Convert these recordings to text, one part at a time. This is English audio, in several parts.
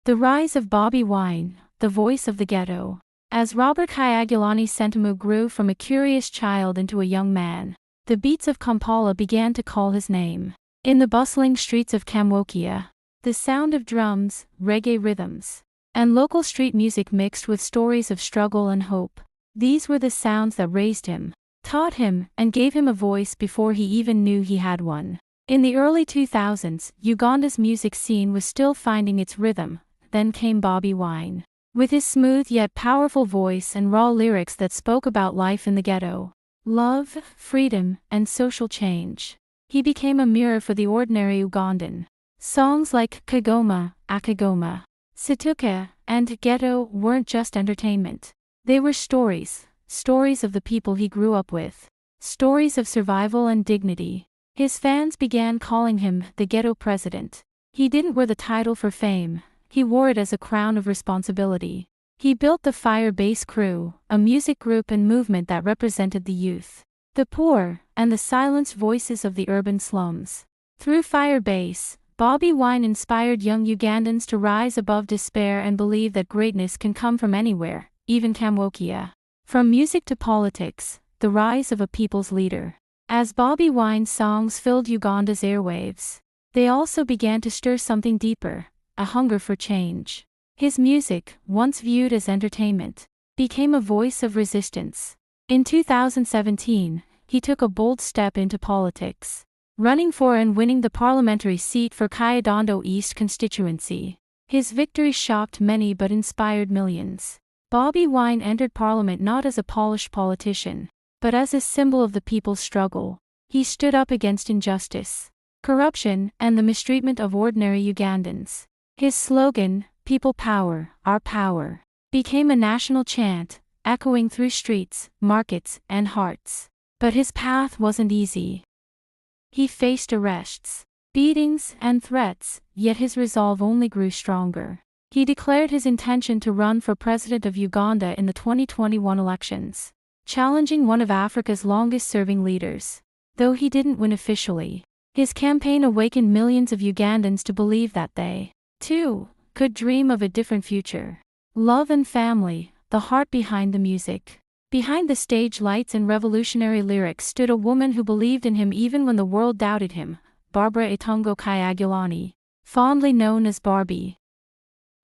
The rise of Bobi Wine, the voice of the ghetto. As Kyagulanyi Ssentamu grew from a curious child into a young man, the beats of Kampala began to call his name. In the bustling streets of Kamwokya, the sound of drums, reggae rhythms, and local street music mixed with stories of struggle and hope. These were the sounds that raised him, taught him, and gave him a voice before he even knew he had one. In the early 2000s, Uganda's music scene was still finding its rhythm. Then came Bobi Wine. With his smooth yet powerful voice and raw lyrics that spoke about life in the ghetto, love, freedom, and social change, he became a mirror for the ordinary Ugandan. Songs like Kagoma, Akagoma, Situka, and Ghetto weren't just entertainment. They were stories of the people he grew up with, stories of survival and dignity. His fans began calling him the Ghetto President. He didn't wear the title for fame. He wore it as a crown of responsibility. He built the Fire Bass Crew, a music group and movement that represented the youth, the poor, and the silenced voices of the urban slums. Through Fire Bass, Bobi Wine inspired young Ugandans to rise above despair and believe that greatness can come from anywhere, even Kamwokya. From music to politics, the rise of a people's leader. As Bobi Wine's songs filled Uganda's airwaves, they also began to stir something deeper. A hunger for change. His music, once viewed as entertainment, became a voice of resistance. In 2017, he took a bold step into politics, running for and winning the parliamentary seat for Kyadondo East constituency. His victory shocked many but inspired millions. Bobi Wine entered parliament not as a polished politician, but as a symbol of the people's struggle. He stood up against injustice, corruption, and the mistreatment of ordinary Ugandans. His slogan, "People Power, Our Power," became a national chant, echoing through streets, markets, and hearts. But his path wasn't easy. He faced arrests, beatings, and threats, yet his resolve only grew stronger. He declared his intention to run for president of Uganda in the 2021 elections, challenging one of Africa's longest-serving leaders. Though he didn't win officially, his campaign awakened millions of Ugandans to believe that they, too, could dream of a different future. Love and family, the heart behind the music. Behind the stage lights and revolutionary lyrics stood a woman who believed in him even when the world doubted him, Barbie Itungo Kyagulanyi, fondly known as Barbie.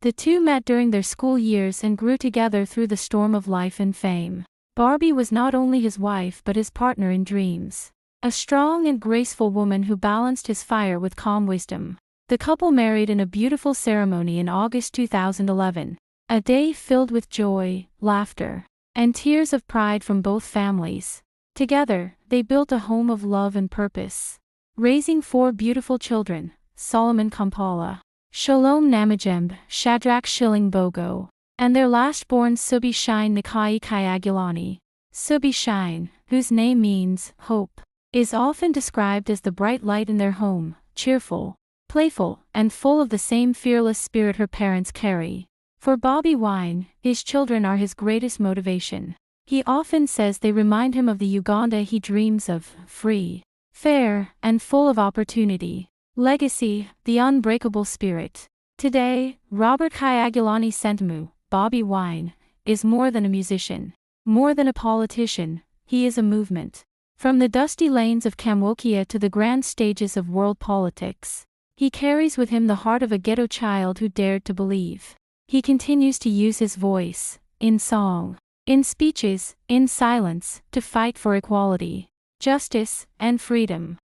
The two met during their school years and grew together through the storm of life and fame. Barbie was not only his wife but his partner in dreams. A strong and graceful woman who balanced his fire with calm wisdom. The couple married in a beautiful ceremony in August 2011, a day filled with joy, laughter, and tears of pride from both families. Together, they built a home of love and purpose, raising 4 beautiful children: Solomon Kampala, Shalom Namajembe, Shadrach Shilling Bogo, and their last-born Suubi Shine Nakaayi Kyagulanyi. Suubi Shine, whose name means hope, is often described as the bright light in their home, cheerful, playful, and full of the same fearless spirit her parents carry. For Bobi Wine, his children are his greatest motivation. He often says they remind him of the Uganda he dreams of, free, fair, and full of opportunity. Legacy, the unbreakable spirit. Today, Kyagulanyi Ssentamu, Bobi Wine, is more than a musician, more than a politician. He is a movement. From the dusty lanes of Kamwokya to the grand stages of world politics, he carries with him the heart of a ghetto child who dared to believe. He continues to use his voice, in song, in speeches, in silence, to fight for equality, justice, and freedom.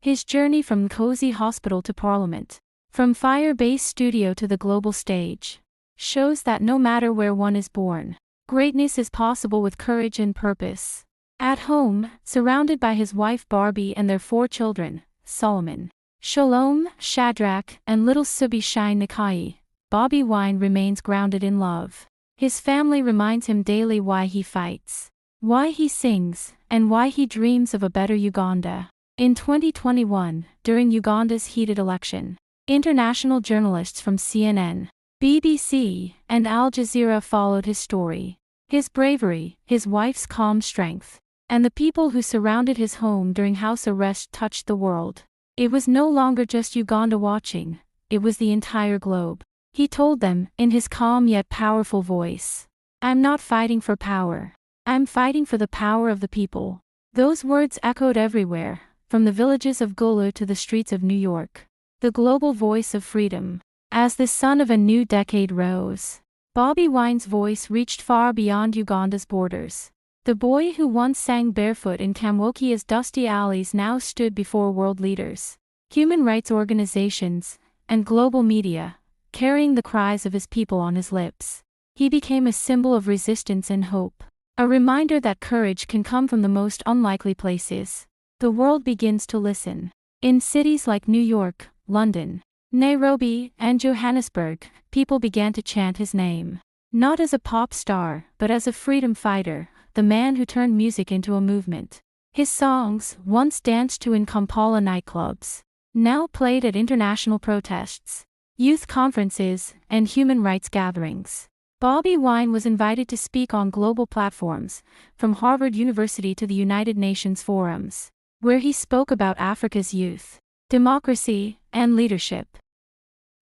His journey from Nkozi Hospital to Parliament, from Fire Bass Studio to the global stage, shows that no matter where one is born, greatness is possible with courage and purpose. At home, surrounded by his wife Barbie and their 4 children, Solomon, Shalom, Shadrach, and little Suubi Shine Nakaayi, Bobi Wine remains grounded in love. His family reminds him daily why he fights, why he sings, and why he dreams of a better Uganda. In 2021, during Uganda's heated election, international journalists from CNN, BBC, and Al Jazeera followed his story. His bravery, his wife's calm strength, and the people who surrounded his home during house arrest touched the world. It was no longer just Uganda watching, it was the entire globe. He told them, in his calm yet powerful voice, "I'm not fighting for power. I'm fighting for the power of the people." Those words echoed everywhere, from the villages of Gulu to the streets of New York. The global voice of freedom. As the sun of a new decade rose, Bobi Wine's voice reached far beyond Uganda's borders. The boy who once sang barefoot in Kamwokya's dusty alleys now stood before world leaders, human rights organizations, and global media, carrying the cries of his people on his lips. He became a symbol of resistance and hope, a reminder that courage can come from the most unlikely places. The world begins to listen. In cities like New York, London, Nairobi, and Johannesburg, people began to chant his name. Not as a pop star, but as a freedom fighter, the man who turned music into a movement. His songs, once danced to in Kampala nightclubs, now played at international protests, youth conferences, and human rights gatherings. Bobi Wine was invited to speak on global platforms, from Harvard University to the United Nations forums, where he spoke about Africa's youth, democracy, and leadership.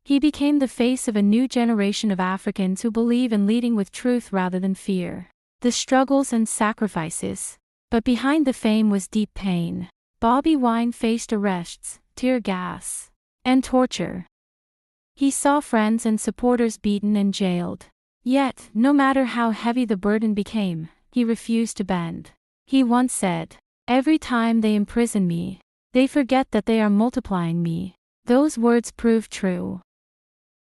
He became the face of a new generation of Africans who believe in leading with truth rather than fear. The struggles and sacrifices. But behind the fame was deep pain. Bobi Wine faced arrests, tear gas, and torture. He saw friends and supporters beaten and jailed. Yet, no matter how heavy the burden became, he refused to bend. He once said, "Every time they imprison me, they forget that they are multiplying me." Those words proved true.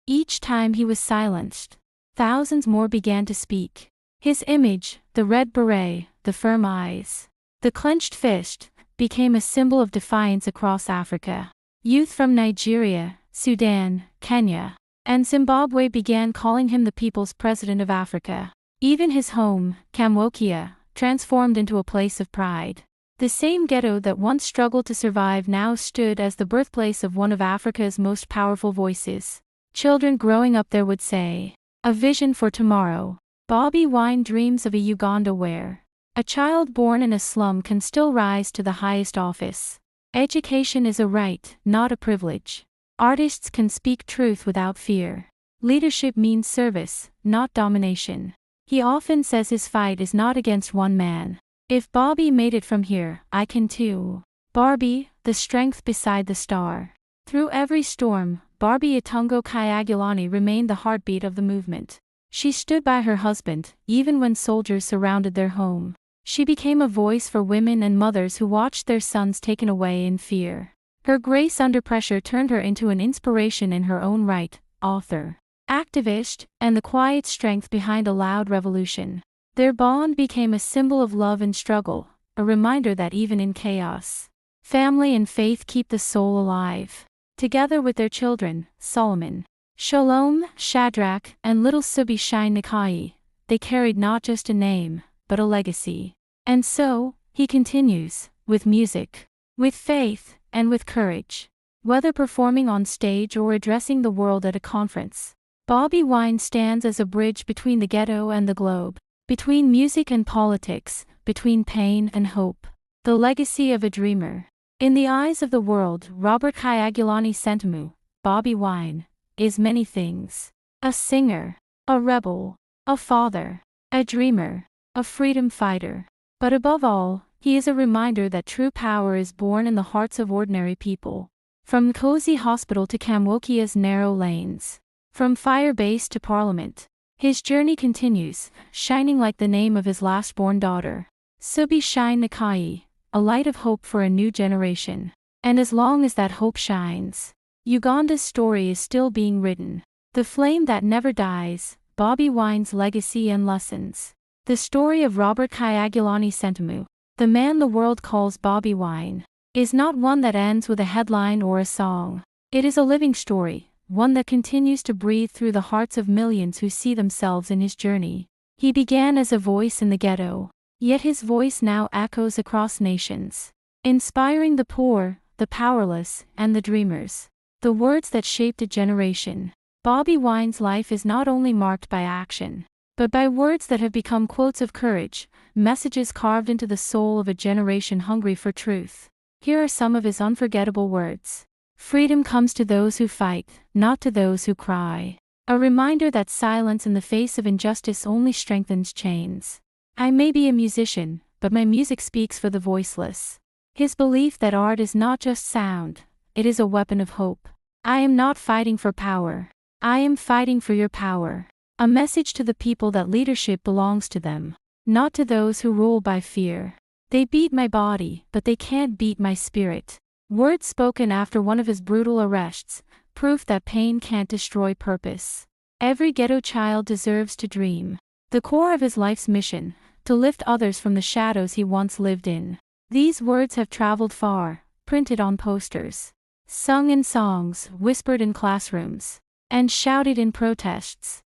Each time he was silenced, thousands more began to speak. His image, the red beret, the firm eyes, the clenched fist, became a symbol of defiance across Africa. Youth from Nigeria, Sudan, Kenya, and Zimbabwe began calling him the People's President of Africa. Even his home, Kamwokya, transformed into a place of pride. The same ghetto that once struggled to survive now stood as the birthplace of one of Africa's most powerful voices. Children growing up there would say, "A vision for tomorrow." Bobi Wine dreams of a Uganda where a child born in a slum can still rise to the highest office. Education is a right, not a privilege. Artists can speak truth without fear. Leadership means service, not domination. He often says his fight is not against one man. "If Bobi made it from here, I can too." Barbie, the strength beside the star. Through every storm, Barbie Itungo Kyagulanyi remained the heartbeat of the movement. She stood by her husband, even when soldiers surrounded their home. She became a voice for women and mothers who watched their sons taken away in fear. Her grace under pressure turned her into an inspiration in her own right, author, activist, and the quiet strength behind a loud revolution. Their bond became a symbol of love and struggle, a reminder that even in chaos, family and faith keep the soul alive. Together with their children, Solomon, Shalom, Shadrach, and little Suubi Shine Nakaayi, they carried not just a name, but a legacy. And so, he continues, with music, with faith, and with courage. Whether performing on stage or addressing the world at a conference, Bobi Wine stands as a bridge between the ghetto and the globe, between music and politics, between pain and hope. The legacy of a dreamer. In the eyes of the world, Kyagulanyi Ssentamu, Bobi Wine, is many things. A singer, a rebel, a father, a dreamer, a freedom fighter. But above all, he is a reminder that true power is born in the hearts of ordinary people. From Nkozi Hospital to Kamwokya's narrow lanes, from fire base to parliament, his journey continues, shining like the name of his last-born daughter, Suubi Shine Nakaayi, a light of hope for a new generation. And as long as that hope shines, Uganda's story is still being written. The flame that never dies, Bobi Wine's legacy and lessons. The story of Kyagulanyi Ssentamu, the man the world calls Bobi Wine, is not one that ends with a headline or a song. It is a living story, one that continues to breathe through the hearts of millions who see themselves in his journey. He began as a voice in the ghetto, yet his voice now echoes across nations, inspiring the poor, the powerless, and the dreamers. The words that shaped a generation. Bobi Wine's life is not only marked by action, but by words that have become quotes of courage, messages carved into the soul of a generation hungry for truth. Here are some of his unforgettable words. "Freedom comes to those who fight, not to those who cry." A reminder that silence in the face of injustice only strengthens chains. I may be a musician, but my music speaks for the voiceless. His belief that art is not just sound, it is a weapon of hope. I am not fighting for power. I am fighting for your power. A message to the people that leadership belongs to them, not to those who rule by fear. They beat my body, but they can't beat my spirit. Words spoken after one of his brutal arrests, proof that pain can't destroy purpose. Every ghetto child deserves to dream. The core of his life's mission, to lift others from the shadows he once lived in. These words have traveled far, printed on posters, sung in songs, whispered in classrooms, and shouted in protests.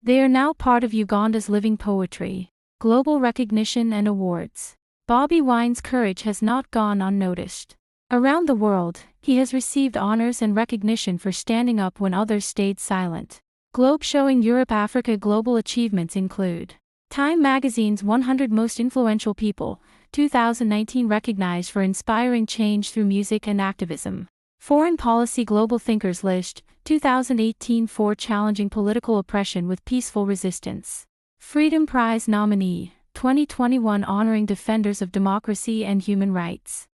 They are now part of Uganda's living poetry, global recognition and awards. Bobi Wine's courage has not gone unnoticed. Around the world, he has received honors and recognition for standing up when others stayed silent. Globe showing Europe-Africa global achievements include Time magazine's 100 Most Influential People, 2019 recognized for inspiring change through music and activism. Foreign Policy Global Thinkers List, 2018 for challenging political oppression with peaceful resistance. Freedom Prize nominee, 2021 honoring defenders of democracy and human rights.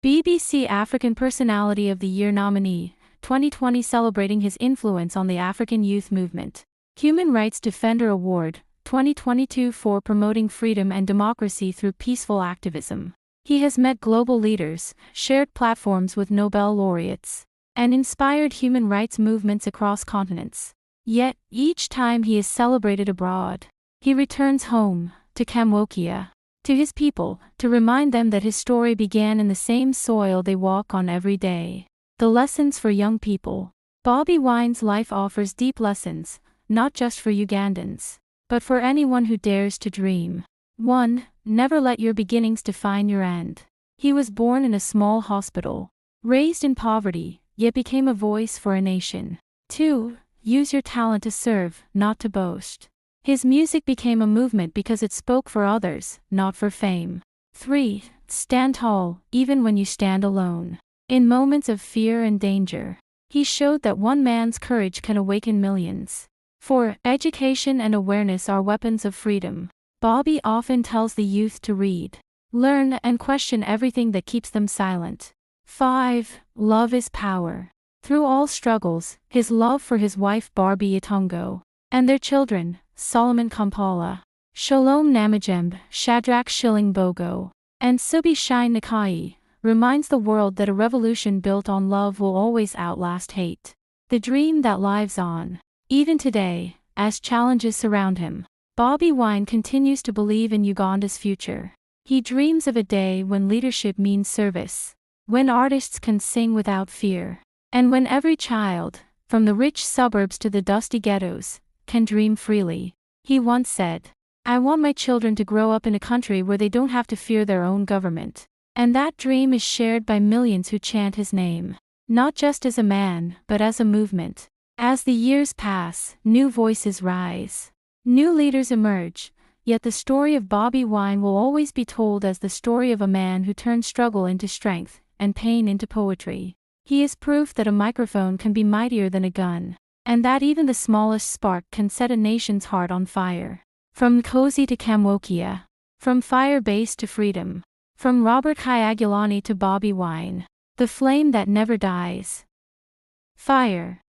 BBC African Personality of the Year nominee, 2020 celebrating his influence on the African youth movement. Human Rights Defender Award, 2022 for promoting freedom and democracy through peaceful activism. He has met global leaders, shared platforms with Nobel laureates, and inspired human rights movements across continents. Yet, each time he is celebrated abroad, he returns home, to Kamwokya, to his people, to remind them that his story began in the same soil they walk on every day. The lessons for young people. Bobi Wine's life offers deep lessons, not just for Ugandans, but for anyone who dares to dream. 1. Never let your beginnings define your end. He was born in a small hospital, raised in poverty, yet became a voice for a nation. 2. Use your talent to serve, not to boast. His music became a movement because it spoke for others, not for fame. 3. Stand tall, even when you stand alone. In moments of fear and danger, he showed that one man's courage can awaken millions. 4. Education and awareness are weapons of freedom. Bobi often tells the youth to read, learn, and question everything that keeps them silent. 5. Love is power. Through all struggles, his love for his wife Barbie Itungo, and their children, Solomon Kampala, Shalom Namajembe, Shadrach Shilling Bogo, and Suubi Shine Nakaayi, reminds the world that a revolution built on love will always outlast hate. The dream that lives on. Even today, as challenges surround him, Bobi Wine continues to believe in Uganda's future. He dreams of a day when leadership means service, when artists can sing without fear, and when every child, from the rich suburbs to the dusty ghettos, can dream freely. He once said, "I want my children to grow up in a country where they don't have to fear their own government." And that dream is shared by millions who chant his name, not just as a man, but as a movement. As the years pass, new voices rise, new leaders emerge, yet the story of Bobi Wine will always be told as the story of a man who turned struggle into strength, and pain into poetry. He is proof that a microphone can be mightier than a gun, and that even the smallest spark can set a nation's heart on fire. From Nkozi to Kamwokya, from fire base to freedom, from Robert Kyagulanyi to Bobi Wine, the flame that never dies. Fire.